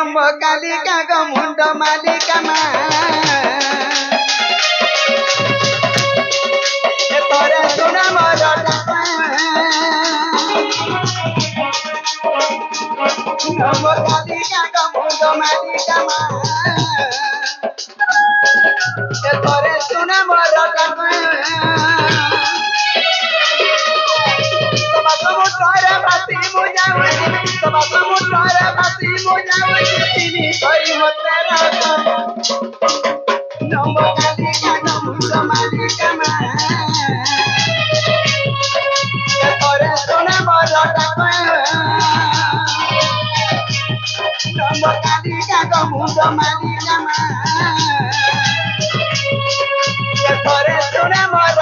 नम कालिका को मुंड मालिका माँ तोरे सुना मोर नम कालिका को मुंड मालिका माँ तोरे सुना मोर समुद्र बाती मुझावती सब समुद्र बाती मुझावती तिनी कोई होते रहता नम कालिका नमुंड मालिका माँ तोरे सुना मोर नम कालिका नमुंड मालिका माँ तोरे सुना मोर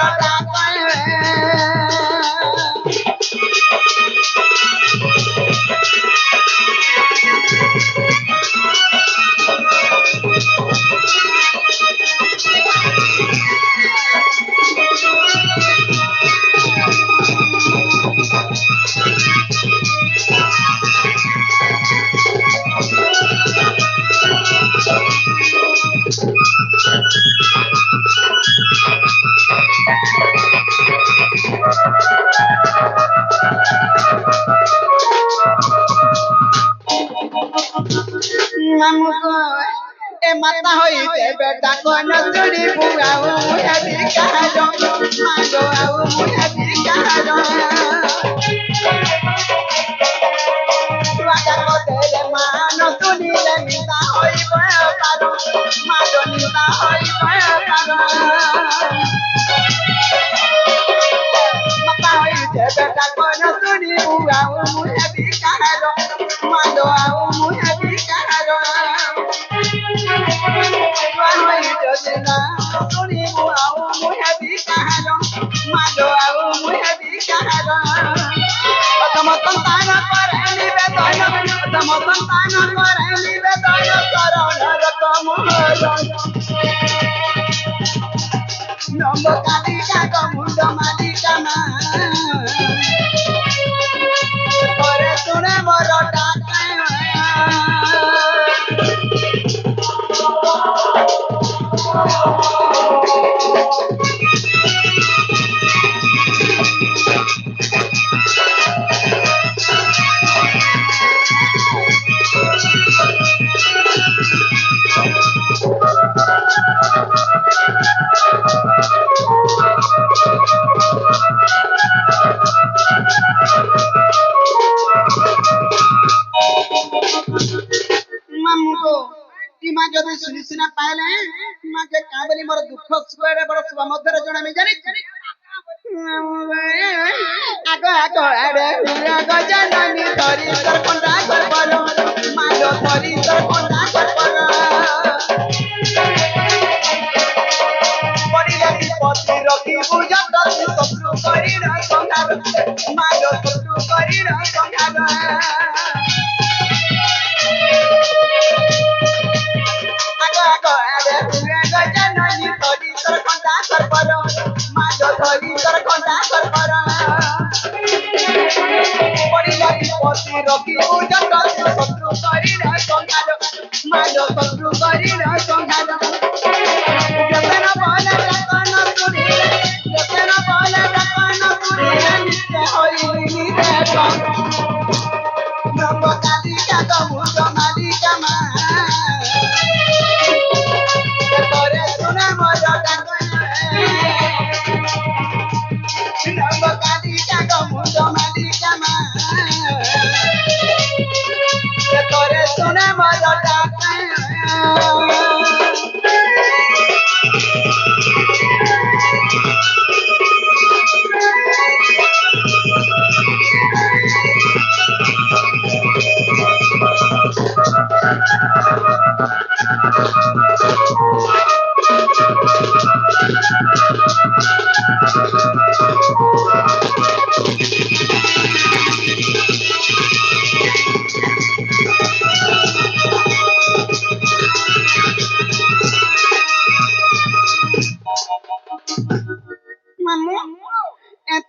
हमको ए माता होई ते बेटा को नसुड़ी बुआऊ मुया दिकारो मागो आऊ मुया दिकारो स्वागत को तेरे मान सुनी ले मिता होई पारो मागो निता होई पारो माता होई ते बेटा को नसुड़ी बुआऊ मुया दिकारो मागो आऊ मुया दिकारो सुनी बुआऊ मुहे भी कहारो मागो आऊ मुहे भी कहारो तम संतान करे निवेदन तम संतान करे निवेदन करण रकम नम कालिका को मुंड मालिका माँ तोरे सुने मोर जदि सुनी सुना पाले माँ के का बोली मोर दुख सुखरे बड़ सुबह मध्य जणा में जानी आगो आगो अरे गजननी धरी सर कोंडा कर परो मालो धरी सर कोंडा कर परो पड़ी जाती पति रखी बुझत शत्रु करी न संहार मालो शत्रु करी न संहार रखी उजत शत्रु करी न संहार मालो शत्रु करी न संहार जतन बल रतन सुनी जतन बल रतन सुनी नित्य होई निदेश नम कालिका मुंड मालिका माँ तोरे सुना मोर नम कालिका मुंड मालिका माँ तोरे सुना मोर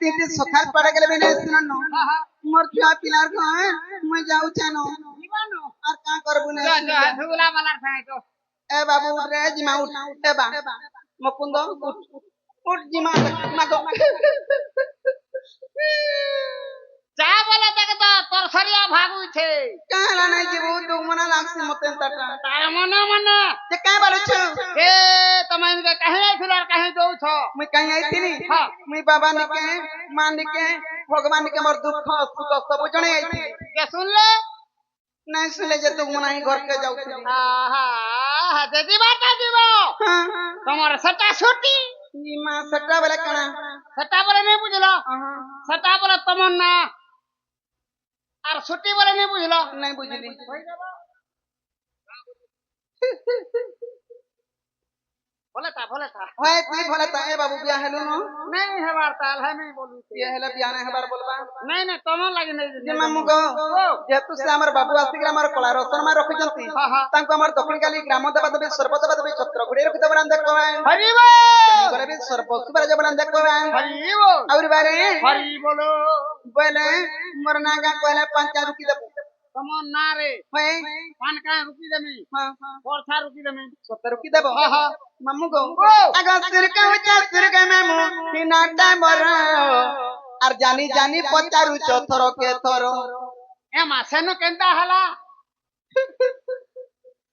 तेरे सखार पड़ गले बिना सुनो मोर छुआ पिलार को मैं जाऊ छानो और का करबु जो नहीं जो धुला वाला खाए तो ए बाबू उठ रे जिमा उठ ए बा मुकुंद उठ जिमा मागो जा बोले तक तो तरसरिया भागु छे कहला नहीं जीवू तू मना लागसी मते तटा तार मन मन जे काय बालु छु ए तमे इनके कहे आइथिल और कहे दउ छ मुई कहीं आइथिनी हां मुई बाबा निके मां निके भगवान के मोर दुख सुख सब जणे आइथि के सुन ले नहीं सुने जे तू मना ही घर के जाउथि आहा दे दी बात जीवो हां तमर सटा छुटी ई मां सट्टा वाला कणा सटा बोले नहीं बुझलो हां सटा बोले तमन्ना और छुट्टी बोले नहीं बुझलो नहीं बुझली बोले था होय तू भले ता ए बाबू बियाह हेलु न नहीं है वार्ताल है नहीं बोलू ये हेला बियाह नहीं हबार बोलबा नहीं तनो लागे नहीं जे मामू गो जेतु से हमर बाबू आसी हमर कला रसन मा रखि जंती हां हां तांको हमर दक्षिण काली ग्राम देवा देवी सर्व देवा देवी छत्र गुडी रखि देबरान देखो हरि बोल करे भी सर्व सुबर जबरान देखो हरि बोल और बारे हरि बोलो बोले मोर नागा कोला पंचा रुकी देबो तमन ना रे होय पान का रुकी देमी हां वर्षा रुकी देमी 70 रुकी देबो हां हां मामू गो आगा सिर का उचा सिर का मामू हिनाटा मर और जानी जानी पचारू चथरो के थरो ए मासेनो केंता हला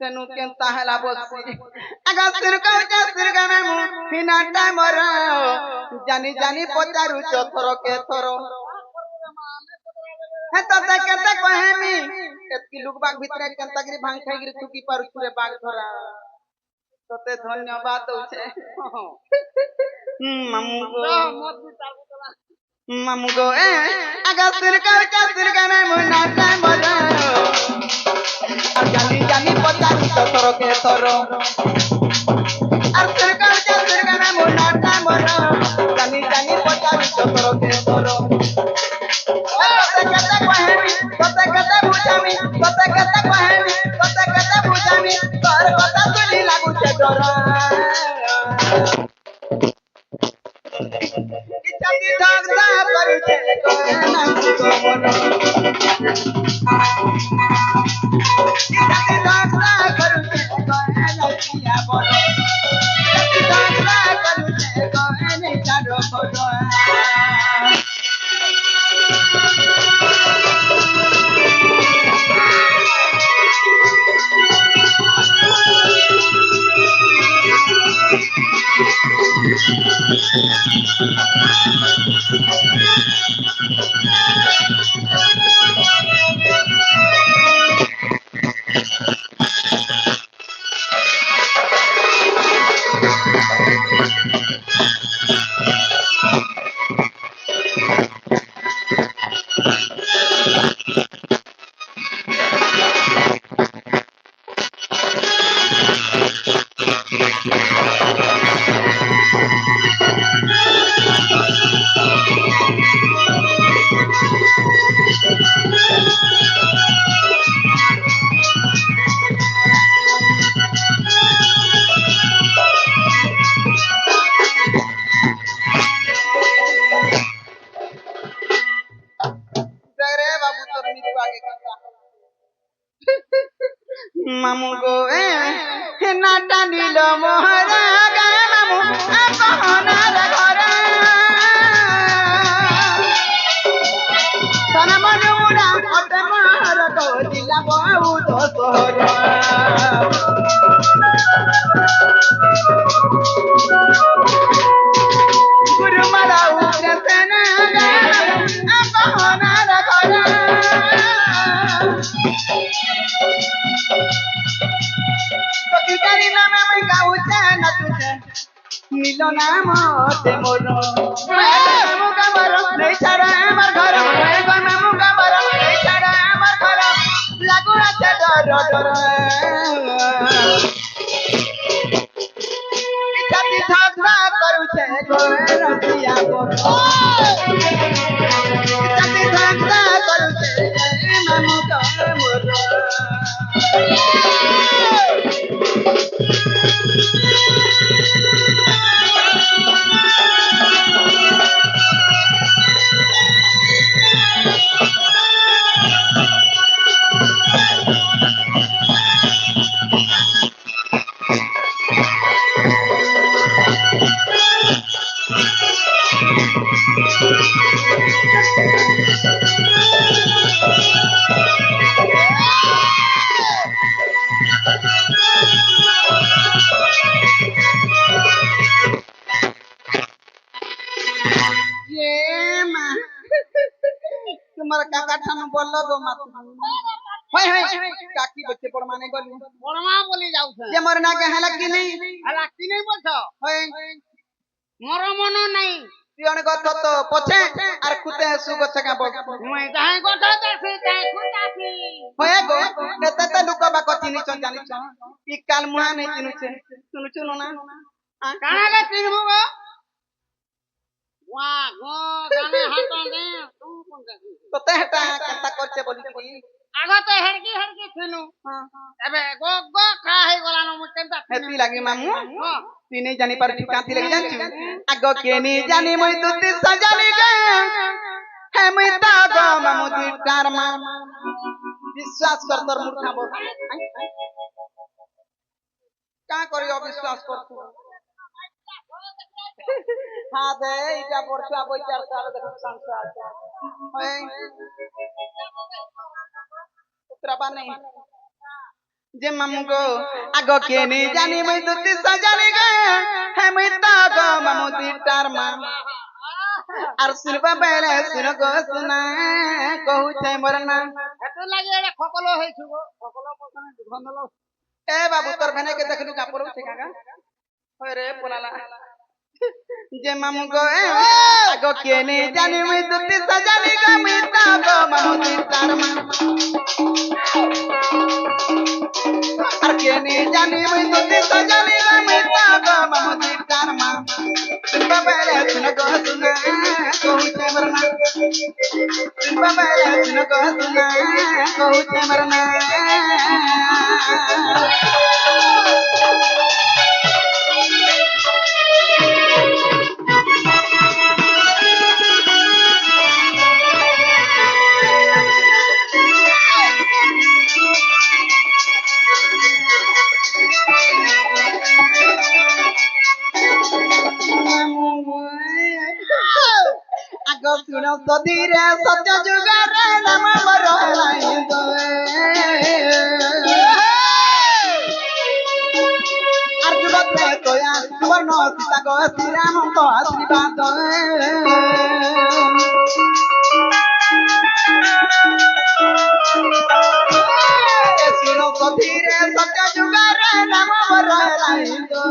तेनु केंता हला बसी आगा सिर का उचा सिर का मामू हिनाटा मर जानी जानी पचारू चथरो के थरो है तो कहता कहेमी एतकी लोग बाग भीतर केंता गिरी भांग खाई गिरी चुकी पर छुरे बाग धरा तते धन्यवाद होछे मामू गो मामू गो ए आगा सिर का मैं मुन्ना टाइम बजा अब जानी जानी पता तोरो के तोरो अब सिर का मैं मुन्ना टाइम बजा जानी जानी पता तोरो के तोरो कते कते बुझामी कते कते बुझामी तोर कथा सुनी लागू छे डर इचकी धागदा करू छे कोना को मन इचकी धागदा करू छे कोना किया बोल इचकी धागदा करू छे कोना चारो बोल मामू गो ए नाटा नील मोहरा गा मामू आ कहना रे घरे तन मनुरा अटे मार को दिला बहु तो सोहरा गुरु माला उग्रसेन गा आ कहना रे घरे नीलो नाम ते मोर मामू का मर नहीं छाड़ा हमर घर मामू का मर नहीं छाड़ा हमर घर लागू আছে डर डर इच्छाती झगड़ा करू छे गोर रतिया बोल इच्छाती झगड़ा करू छे मामू का मोर बोल गो मत होय काकी बच्चे पर माने गली बड़मा बोली जाऊ छे ये मरना के हला कि नहीं हला की नहीं बोलछो होय मोर मनो नहीं तियन गथ तो पछे आर खुते सु गछ का बोल मुई जाय गोठा दासी जाय खुदासी होय गो एते ते लुका बा कथि नि छन जानि छ ई काल मुहा नै तिनु छे सुनु छुनो ना काना के चिन्हबो गो वाह गो गाने हाथ दे तू कोन दे तो ते हटा कता करछे बोली की आगो तो हरकी थिनु एबे गो गो खा हे गलानो मु केनता हेती लागी मामू ती नहीं जानी पर काथी लगी जानछु आगो के नहीं जानी मई तुती सजानी गे हे मई ता गो मामू दी कार मा विश्वास कर तोर मूर्खा बोल का करियो विश्वास कर तू हां दे इटा परछा बोई 4 साल देख संसार ओए उतराबा नहीं जे मामू गो आगो के नहीं जानी मई तुती सजानी गे हे मई ता गो मामू दी कार मा आर सुनबा बेले सुन गो सुना कहू छै मरना एतो लागे एडा खकलो हे छुगो खकलो पसने गंदलो ए बाबू तोर भने के देखलु का परो छै काका ओए रे पोलाला जे मामू गो आगो के नहीं जानी मई तुती सजानी गे मई ता गो मामू दी कार मा आर के नहीं जानी मई तुती सजानी गे मई ता गो मामू दी कार मा सुनबा बेले सुन गो सुना कहू छै मरना सुनबा बेले सुन गो सुना कहू छै मरना आगो सुनो तो धीरे सत्य जुगारे नाम बरलाई दो अर्जुन ते तोया सुवर्ण सीता गो श्री राम तो आशीर्वाद सुनो तो धीरे सत्य जुगारे नाम बरलाई दो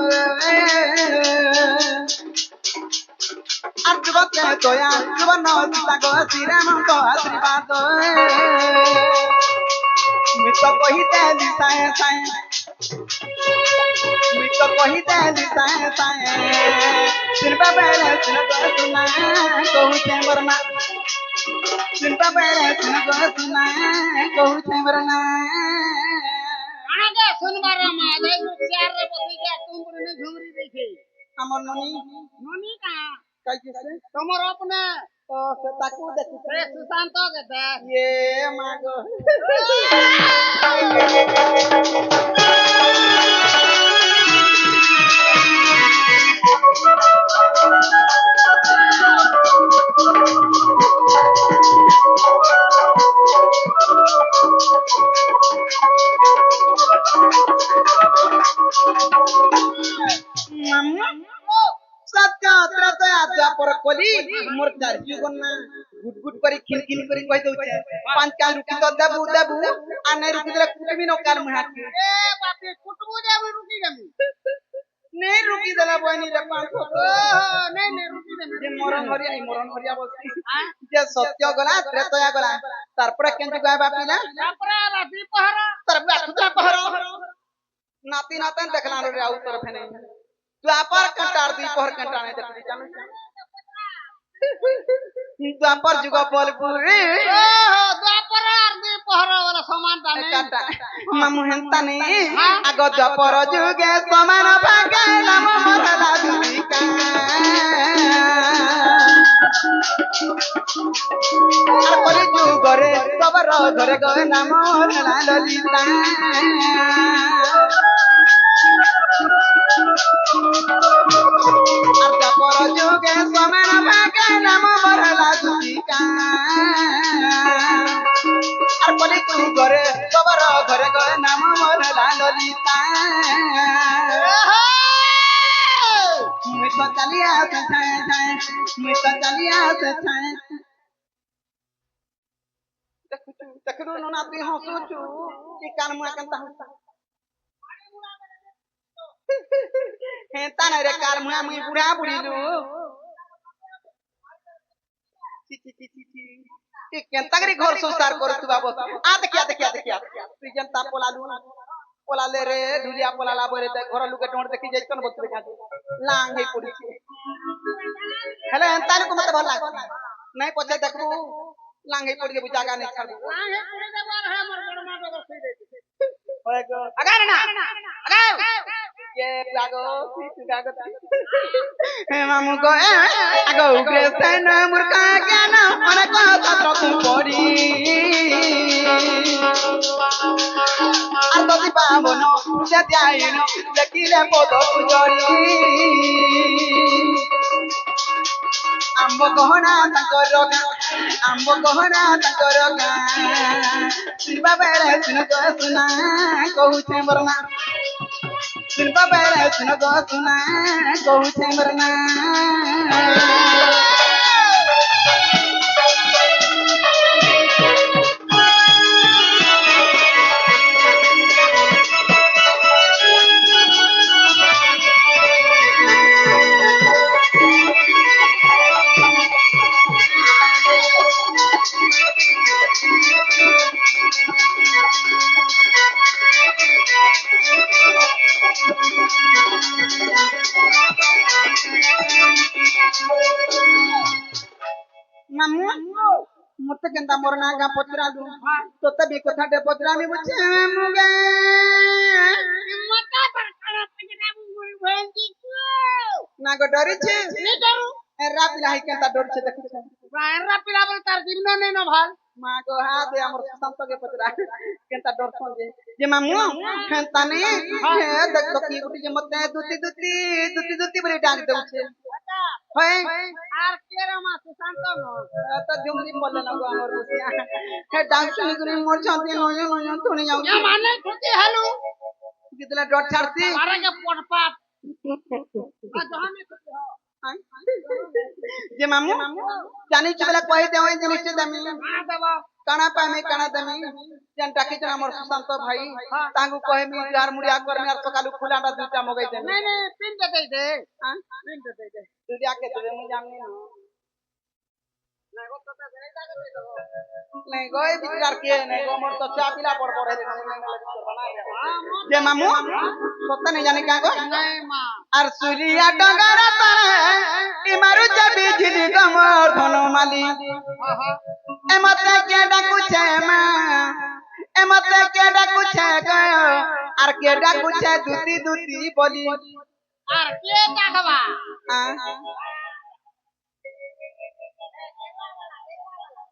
अर्जुन ते तोया सुवर्ण सीता गो श्री राम तो आशीर्वाद मी तो कही देली साए साए मी तो कही देली साए साए सुनबा बेले सुन गो सुना कहू छै मरना सुनबा बेले सुन गो सुना कहू छै मरना काना के सुनबार मा दे चार रे बसी के तुम पर ने झुमरी दे छै हमर ननी ननी का कहि से तमर अपने तो से ताकू देखि रे सुशांत के दे ये मागो मामू सत्य त्रय आजा पर कोली मोर चार्जी गन्ना गुट गुट करी खिलखिल करी कहि दउ छै पांच काल रुकी तो देबू देबू आ नै रुकी दले कुटबी न काल मुहा के ए बापी कुटबू जाबे रुकी गमी नै रुकी दला बनी रे पांच तो नहीं रुकी दे जे मरण हरिया बसी जे सत्य गला त्रय गला तारपर केन गाय बापीला तापरा राती पहरा तरबा खुदा पहर नाती नातन देखला रे आउ तरफ नै द्वापर कंटार दी पहर कंटार नै देखि जानो द्वापर जुग बोलपुर द्वापर आरती पहरा वाला समान ता नहीं काटा मामू हेंता नहीं आगो द्वापर जुगे समान भागे नाम मरला दुनिका आर परे जुगरे सबर घरे गए नाम मरला ललिता आर द्वापर जुगे समान भागे नाम मरला दुनिका आर परे जुगरे सबर घरे गए नाम मरला ललिता मुई तो चलिया से छाए छाए मुई तो चलिया से छाए देखु ना तू हंसुचु कि कान मुआ केनता हंसा हेता न रे कार मुआ मुई बुढ़ा बुढ़ीलु ची ची ची ची ची ई केनता करी घर संसार करतु बाबू आ देखिया तू जनता पोला ले रे ढुलिया पोला ला बरे ते घर लुके टोंड देखि जाई कोन बतबे का लांग हे पड़ी हेले हेता न को मत भल लाग नहीं पछे देखबू लांग हे पड़ी के जागा नहीं छाड़ लांग हे पड़े देबार है हमर बड़मा बगर सही दे होय गो अगार ना अगार ये लागो तू गागो हे मामू को आगो उग्रे सेन मुर्का ज्ञान मन को तत्र तू पड़ी आतोती पावनो जत्यायनो लकीले पोतो पुजोरी आंबो गहना तांकर गा सुनबा बेरे सुन गो सुना कहूछे मरना सुनबा बेरे सुन गो सुना कहूछे मरना मामू मत केंदा मोरना गा पचरा दू तो तबे कथा दे पचरा में बुझे मुगे मता बरखा पजरा मुई भंजी ना गो डरी छे नहीं डरू एरा पिला है केंता डर छे देखु बाहरा पिला बोल तार दिन नहीं न भाल मां गो हाथ दे हमर संत के पचरा केंता डर छो जे मामू केंता ने हे देख तो की गुटी जे मत दुती बरे डाल दउ छे होय आर केरा मास शांत न तो जुमरी बोले ना गो हमर बुसिया हे डांस निकरी मोर छाती नयो थोनी जाऊ या माने खुदी हालू कितला डर छाड़ती मारा के पटपाट आ जहाने खुदी हो जे मामू जानी चबला कहि दे ओइ जिनिस दमी हां दबा काना पामे काना दमी जन टाकी जन हमर सुशांत भाई तांगु कहे मी यार मुड़िया कर में सकालु खुलाडा दुटा मगै दे नहीं पिन दे दे हां पिन दे दे तू जाके दे मु जामनी न नहीं गो तो दे दे नहीं गोय बिचार के नहीं गो मोर तो चा पिला पड़ है जे मामू सत्ता नहीं जाने का गो नहीं मां आर सुलिया डंगारा तारे ई मारू जबी झिली गमर धनो माली ए मते के डाकू छे मा ए मते के डाकू छे गयो आर के डाकू छे दुती बोली आर के डाकवा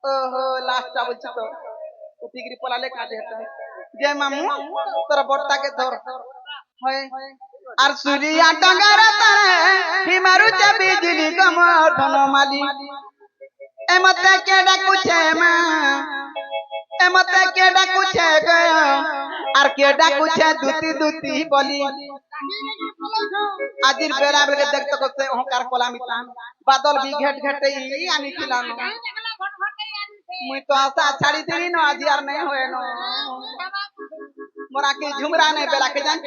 ओहो लास्ट बुझ तो उतिगिरी पलाले का देता जय मामू तोरा बड़ता के धर होय आर सुलिया डंगारा तारे ही मारू जबी झिली गमर धनो माली ए मते के डाकू छे मा ए मते के डाकू छे गयो आर के डाकू छे दुती बोली आजिर बेरा बेरे देख तो से ओहकार कोला मितान बादल भी घेट ई आनी खिलानो मुई तो आशा छाड़ी देरी न आज यार नहीं होए न मोरा के झुमरा नहीं बेला के जान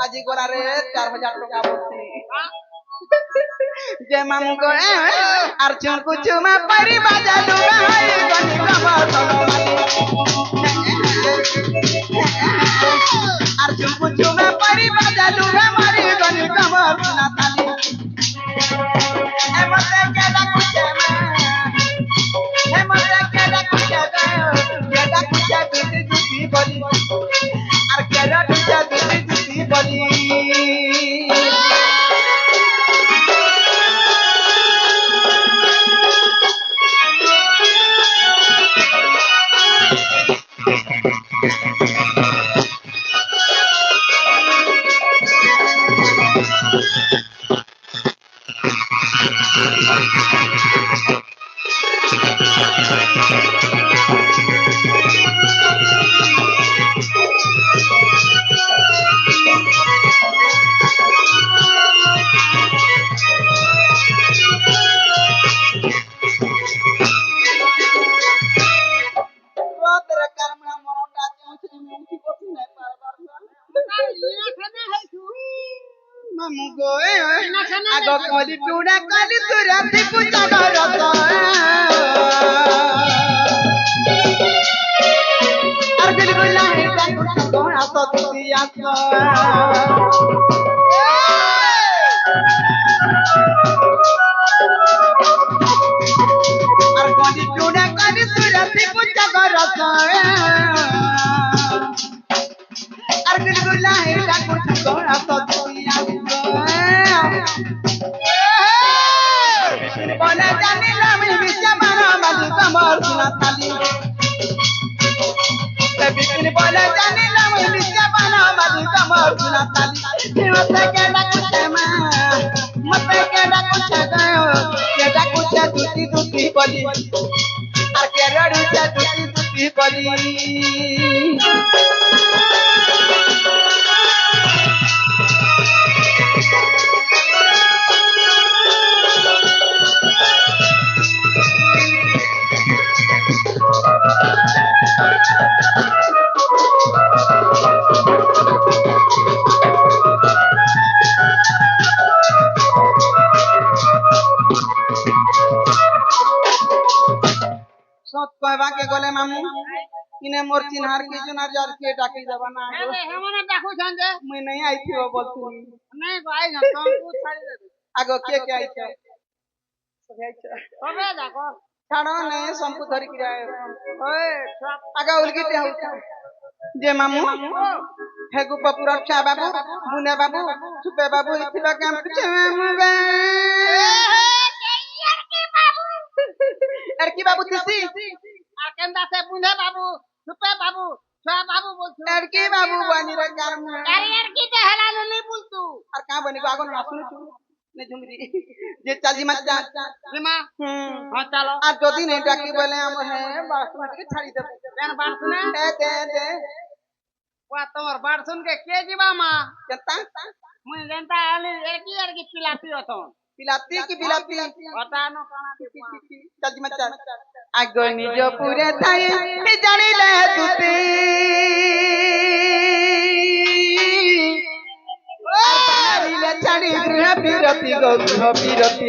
आज गोरा रे 4000 टका बोलती जय मामू को अर्जुन कुछ में परी बाजा दूंगा हाय गनी कमा सोनो अर्जुन कुछ में परी बाजा दूंगा मारी गनी कमा सुना ताली ए मते के ला कुछ में ए मते के ला कुछ के ला कुछ दुती बोली और के ला कुछ दुती बोली উঠি বসি নাই পারবার ইনা খানা হইছু মামু গো আগ কলি টুড়া কলি তু রাতে পূজা করত আর গলি গলা হে ডাকু গো আস তুই আস আর কলি টুড়া কলি তু রাতে পূজা করত আর গলি গলা হে ডাকু গো আস তুই আস বলে জানিলাম বিশ্বা মারা মাঝি কমর সুনা তালি বিপিন বলে জানিলাম বিশ্বা মারা মাঝি কমর সুনা তালি মতে কে ডাকুছে মা মতে কে ডাকুছে গায় কে ডাকুছে দুটি দুটি বলি আর কে রড়ুছে দুটি দুটি বলি সত কয়বা কে গলে মামু ইনে মোর চিনহার কি জনা যার কে ডাকি যাবা না আরে হেমনে ডাকু ছানজে মুই নাই আইছিও বলতুনি নাই ভাই না তমকু ছাড়ি দে আগো কে আইছে তবে দেখো ছাড়ো নে সম্পু ধরি কি রায় ওই আগা উলগিতে হউছে যে মামু হেগু পপুরা চা বাবু বুনে বাবু সুপে বাবু ইথিবা কাম ছে মামু বে আর কি বাবু তিসি আকেন্দা সে বুনে বাবু সুপে বাবু ছা বাবু বলছু আর কি বাবু বানি রে কারম আর কি তে হেলা নি বলতু আর কা বনি গো আগন না শুনি তু নে ঝুমরি যে চাজি মাচা রিমা হ্যাঁ চলো আর যদি নেই ডাকি বলে আম হে বাসুমতি ছাড়ি দে দেন বাড় শুনে দে ওয়া তোমার বাড় শুন কে জিবা মা কেতা মুই জানতা আলি আর কি পিলাপি হতো পিলাতি কি পিলাতি ওটা ন কানা চাজি মাচা আগো নিজ পুরে থাই জানিলে তুতে ছাড়ি গৃহ বিরতি গো গৃহ বিরতি